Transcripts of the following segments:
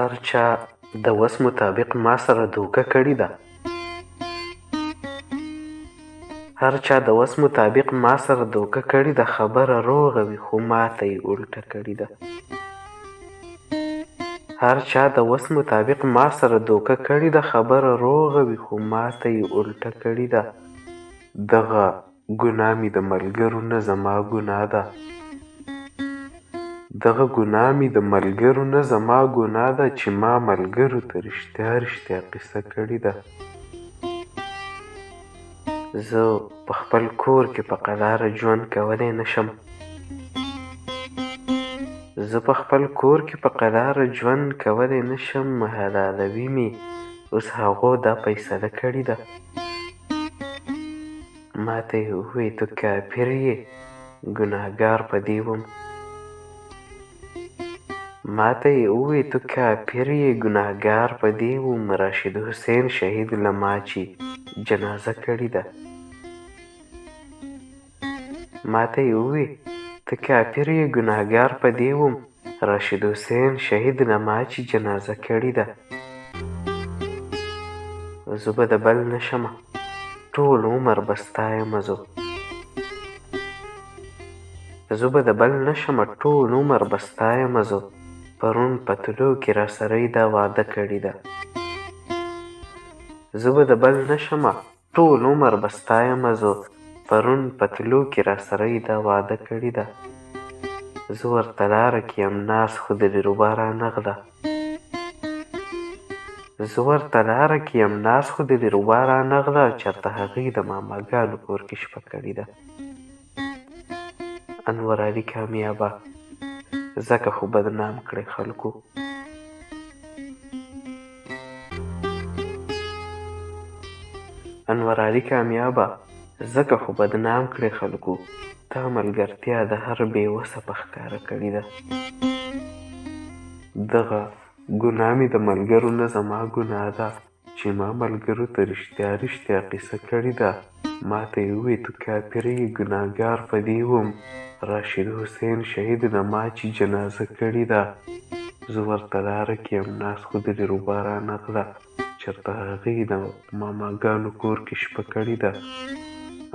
هر چا د وس مطابق ما سره دوکه کړې ده. هر چا د وس مطابق ما سره دوکه کړې ده. خبره روغه وي خو ماته یې الټه کړې ده. هر چا د وس مطابق ما سره دوکه کړې ده. خبره روغه وي خو ماته یې الټه کړې ده. دغه ګناه مې د ملګرو نه زما ګناه ده. دغه ګناه مې د ملګرو نه زما ګناه ده چې ما ملګرو ته رښتیا رښتیا قصه کړې ده. زه په خپل کور کې په قراره ژوند کولی نشم. زه په خپل کور کې په قراره ژوند کولی نشم. حلالوي مې اوس هغو دا فیصله کړې ده. ما ته یې وویل ته کافر یې ګناهګار په دې وم. ما ته یې وویل ته کافر یې ګناهګار په دې وم. راشد حسین شهید له ما چې جنازه کړې ده. ما ته یې وویل ته کافر یې ګناهګار په دې وم. راشد حسین شهید له ما چې جنازه کړې ده. زه به د بل نه شمه ټول عمر به ستا یمه زه. زه به د بل نه شمه ټول عمر به ستا یمه زه. پرون په تلو کې راسره یې دا وعده کړې ده. زه به د بل نه شمه ټول عمر به ستا یمه زه. پرون په تلو کې راسره یې دا وعده کړې ده. زه ورته لاره کې یم ناست خو د دلربا رانغله. زه ورته لاره کې یم ناست خو د دلربا رانغله. چېرته هغې د ماماګانو کور کې شپه کړې ده. انور علي کامیابه ځکه خو بدنام کړی خلکو. انور علي کامیابه ځکه خو بدنام کړی خلکو. تا ملګرتیا د هر بې وسه په ښکاره کړې ده. دغه ګناه مې د ملګرو نه زما ګناه ده چې ما ملګرو ته رښتیا رښتیا قصه کړې ده. ما ته یې وویل ته کافر یې ګناهګار په دې وم. راشد حسین شهید له ما چې جنازه کړې ده. زه ورته لاره کې یم ناست خو د دلربا رانغله. چېرته هغې د ماماګانو کور کې شپه کړې ده.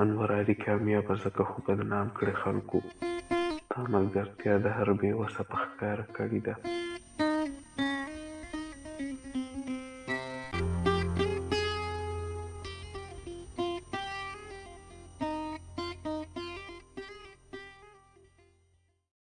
انور علي کامیابه ځکه خو بدنام کړی خلکو. تا ملګرتیا د هر بې وسه په ښکاره کړې ده.